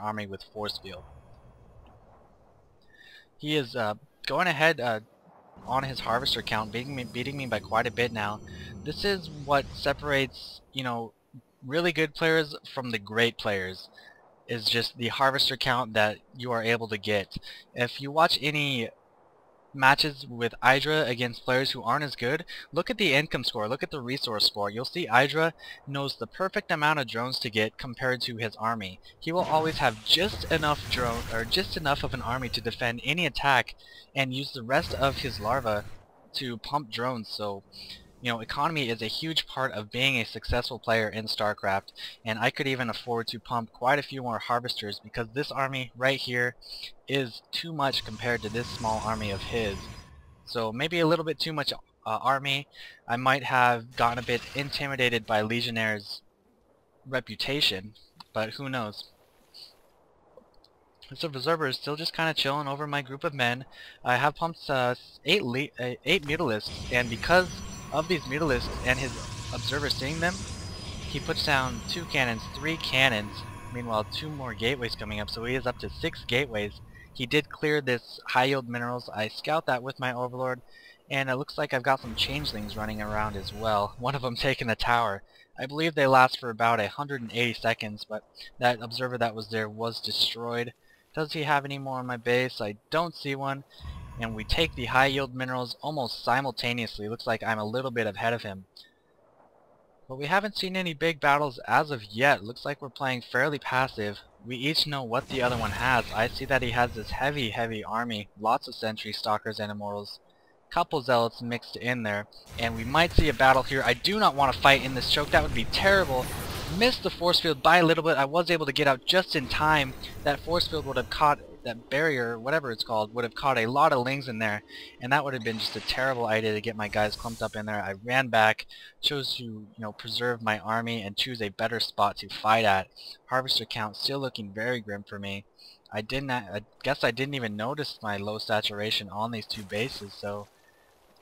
army with force field. He is going ahead on his harvester count, beating me by quite a bit now. This is what separates, you know, really good players from the great players, is just the harvester count that you are able to get. If you watch any matches with Hydra against players who aren't as good, look at the income score, look at the resource score. You'll see Hydra knows the perfect amount of drones to get compared to his army. He will always have just enough drone, or just enough of an army to defend any attack, and use the rest of his larva to pump drones. So, you know, economy is a huge part of being a successful player in StarCraft, and I could even afford to pump quite a few more harvesters because this army right here is too much compared to this small army of his. So maybe a little bit too much army. I might have gotten a bit intimidated by Legionnaire's reputation, but who knows. This observer is still just kind of chilling over my group of men. I have pumped 8 mutalisks, and because of these mutalisks and his observer seeing them, he puts down 2 cannons, 3 cannons, meanwhile 2 more gateways coming up, so he is up to 6 gateways. He did clear this high yield minerals. I scout that with my overlord, and it looks like I've got some changelings running around as well, one of them taking the tower. I believe they last for about 180 seconds, but that observer that was there was destroyed. Does he have any more on my base? I don't see one. And we take the high yield minerals almost simultaneously. Looks like I'm a little bit ahead of him. But we haven't seen any big battles as of yet. Looks like we're playing fairly passive. We each know what the other one has. I see that he has this heavy army. Lots of sentry, stalkers, and immortals. Couple zealots mixed in there. And we might see a battle here. I do not want to fight in this choke. That would be terrible. Missed the force field by a little bit. I was able to get out just in time. That force field would have caught, that barrier, whatever it's called, would have caught a lot of lings in there, and that would have been just a terrible idea to get my guys clumped up in there. I ran back, chose to, you know, preserve my army and choose a better spot to fight at. Harvester count still looking very grim for me. I guess I didn't even notice my low saturation on these 2 bases, so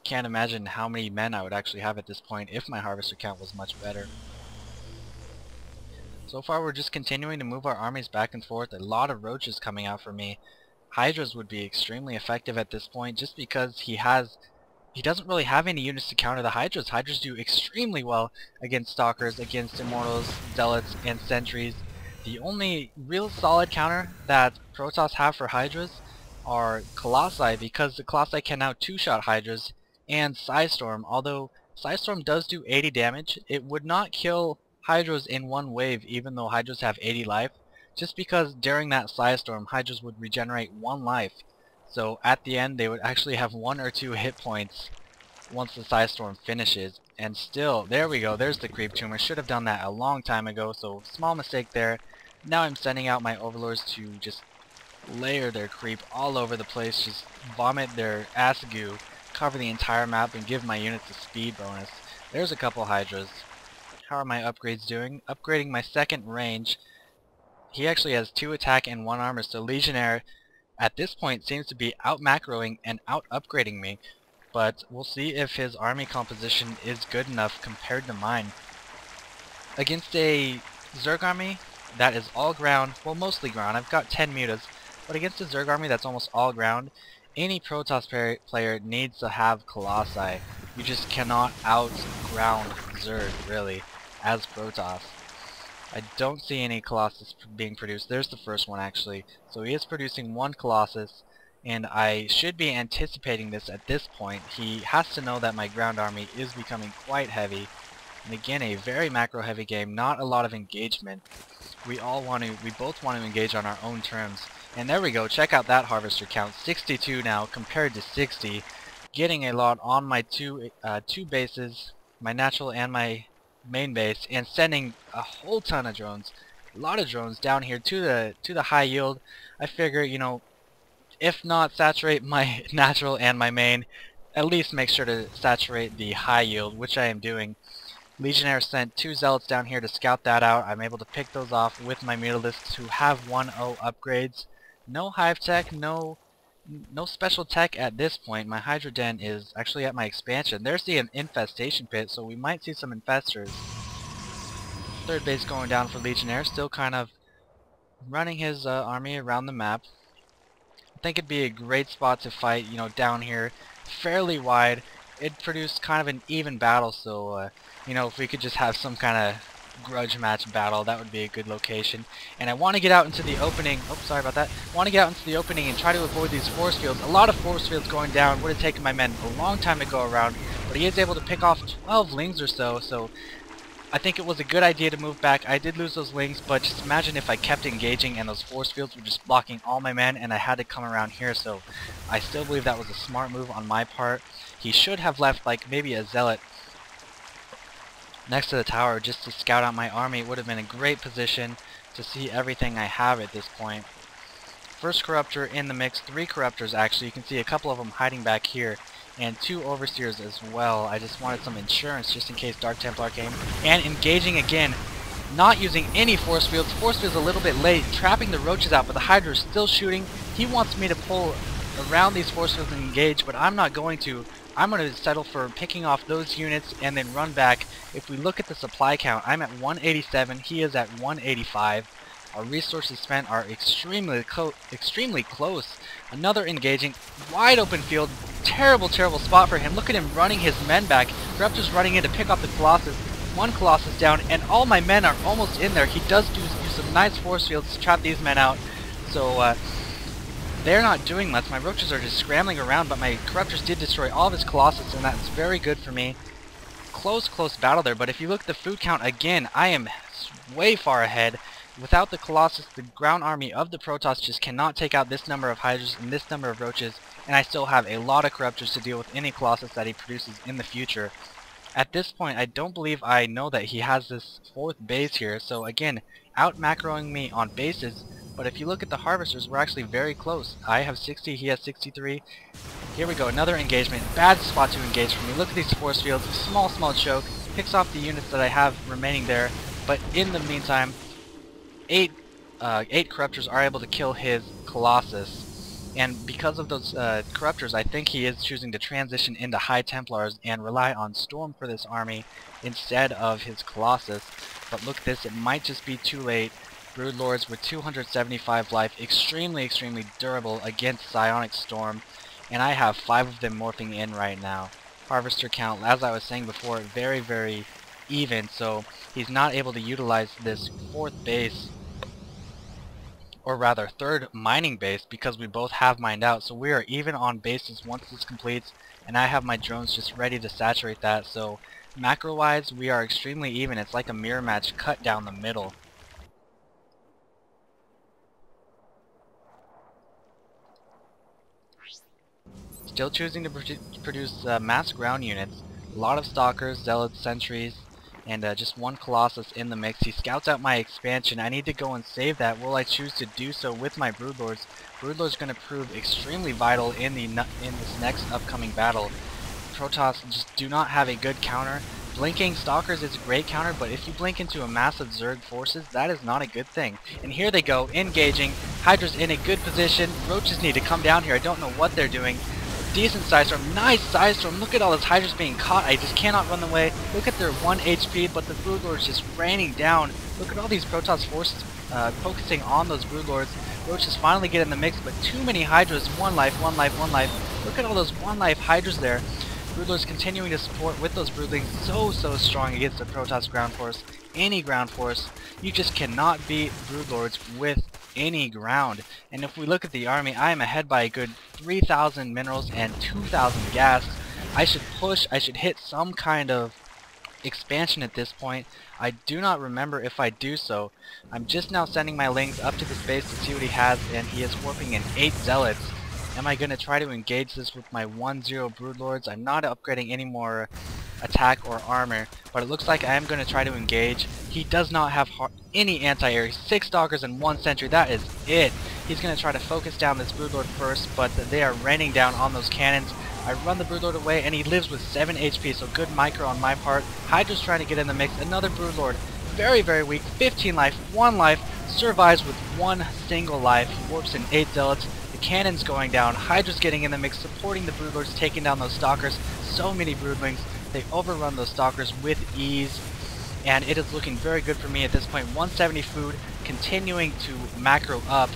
can't imagine how many men I would actually have at this point if my harvester count was much better. So far we're just continuing to move our armies back and forth. A lot of roaches coming out for me. Hydras would be extremely effective at this point just because he doesn't really have any units to counter the Hydras. Hydras do extremely well against stalkers, against immortals, zealots, and sentries. The only real solid counter that Protoss have for Hydras are Colossi, because the Colossi can now 2-shot Hydras, and PsyStorm. Although PsyStorm does do 80 damage, it would not kill Hydras in one wave, even though Hydras have 80 life, just because during that PsyStorm, Hydras would regenerate 1 life. So at the end, they would actually have 1 or 2 hit points once the PsyStorm finishes. And still, there we go, there's the creep tumor. Should have done that a long time ago, so small mistake there. Now I'm sending out my overlords to just layer their creep all over the place, just vomit their ass goo, cover the entire map, and give my units a speed bonus. There's a couple Hydras. How are my upgrades doing? Upgrading my 2nd range. He actually has 2 attack and 1 armor, so Legionnaire at this point seems to be out macroing and out upgrading me. But we'll see if his army composition is good enough compared to mine. Against a Zerg army that is all ground, well, mostly ground, I've got 10 mutas, but against a Zerg army that's almost all ground, any Protoss player needs to have Colossi. You just cannot out-ground Zerg, really, as Protoss. I don't see any Colossus being produced. There's the first one, actually. So he is producing 1 Colossus, and I should be anticipating this at this point. He has to know that my ground army is becoming quite heavy. And again, a very macro-heavy game, not a lot of engagement. We both want to engage on our own terms. And there we go, check out that harvester count, 62 now compared to 60. Getting a lot on my two bases, my natural and my main base, and sending a whole ton of drones, a lot of drones down here to the high yield. I figure, you know, if not saturate my natural and my main, at least make sure to saturate the high yield, which I am doing. Legionnaire sent 2 zealots down here to scout that out. I'm able to pick those off with my mutalisks who have 1-0 upgrades. No hive tech, no special tech at this point. My Hydra Den is actually at my expansion. There's the infestation pit, so we might see some infestors. 3rd base going down for Legionnaire, still kind of running his army around the map. I think it'd be a great spot to fight, you know, down here, fairly wide. It'd produce kind of an even battle, so, you know, if we could just have some kind of grudge match battle, that would be a good location. And I want to get out into the opening. Oh, sorry about that. I want to get out into the opening and try to avoid these force fields. A lot of force fields going down would have taken my men a long time to go around, but he is able to pick off 12 lings or so, so I think it was a good idea to move back. I did lose those lings, but just imagine if I kept engaging and those force fields were just blocking all my men and I had to come around here, so I still believe that was a smart move on my part. He should have left like maybe a zealot next to the tower just to scout out my army. It would have been a great position to see everything I have at this point. First corruptor in the mix, 3 corruptors actually. You can see a couple of them hiding back here, and 2 overseers as well. I just wanted some insurance just in case Dark Templar came. And engaging again, not using any force fields. Force fields a little bit late, trapping the roaches out, but the Hydra is still shooting. He wants me to pull around these force fields and engage, but I'm not going to. I'm going to settle for picking off those units and then run back. If we look at the supply count, I'm at 187, he is at 185. Our resources spent are extremely close. Another engaging, wide open field, terrible spot for him. Look at him running his men back. Corruptor's running in to pick up the Colossus. 1 Colossus down, and all my men are almost in there. He does use some nice force fields to trap these men out. So, they're not doing much. My roaches are just scrambling around, but my corruptors did destroy all of his Colossus, and that's very good for me. Close battle there, but if you look at the food count again, I am way far ahead. Without the Colossus, the ground army of the Protoss just cannot take out this number of Hydras and this number of roaches, and I still have a lot of corruptors to deal with any Colossus that he produces in the future. At this point, I don't believe I know that he has this 4th base here, so again, out macroing me on bases. But if you look at the harvesters, we're actually very close. I have 60, he has 63. Here we go, another engagement. Bad spot to engage for me. Look at these force fields. Small choke. Picks off the units that I have remaining there. But in the meantime, 8 corruptors are able to kill his Colossus. And because of those corruptors, I think he is choosing to transition into High Templars and rely on Storm for this army instead of his Colossus. But look at this, it might just be too late. Broodlords with 275 life, extremely durable against Psionic Storm, and I have 5 of them morphing in right now. Harvester count, as I was saying before, very even, so he's not able to utilize this 4th base, or rather 3rd mining base, because we both have mined out, so we are even on bases once this completes, and I have my drones just ready to saturate that, so macro wise we are extremely even. It's like a mirror match cut down the middle. Still choosing to produce mass ground units, a lot of stalkers, zealots, sentries, and just 1 Colossus in the mix. He scouts out my expansion. I need to go and save that. Will I choose to do so with my Broodlords? Broodlords going to prove extremely vital in this next upcoming battle. Protoss just do not have a good counter. Blinking Stalkers is a great counter, but if you blink into a massive Zerg forces, that is not a good thing. And here they go, engaging. Hydra's in a good position. Roaches need to come down here. I don't know what they're doing. Decent size storm, nice size storm. Look at all those Hydras being caught. I just cannot run away. Look at their 1 HP, but the Broodlords just raining down. Look at all these Protoss forces focusing on those Broodlords. Roaches finally get in the mix, but too many Hydras. 1 life. Look at all those 1 life Hydras there. Broodlords continuing to support with those Broodlings, so strong against the Protoss ground force. Any ground force, you just cannot beat Broodlords with any ground. And if we look at the army, I am ahead by a good 3,000 minerals and 2,000 gas. I should push, I should hit some kind of expansion at this point. I do not remember if I do so. I'm just now sending my lings up to the space to see what he has, and he is warping in 8 zealots. Am I going to try to engage this with my 1-0 Broodlords? I'm not upgrading any more attack or armor, but it looks like I am going to try to engage. He does not have any anti-air. 6 Stalkers and 1 Sentry, that is it. He's going to try to focus down this Broodlord first, but they are raining down on those cannons. I run the Broodlord away, and he lives with 7 HP, so good micro on my part. Hydra's trying to get in the mix. Another Broodlord, very weak, 15 life, 1 life, survives with 1 single life. He warps in 8 zealots. Cannons going down, Hydra's getting in the mix, supporting the Broodlords, taking down those Stalkers. So many Broodlings, they overrun those Stalkers with ease, and it is looking very good for me at this point. 170 food, continuing to macro up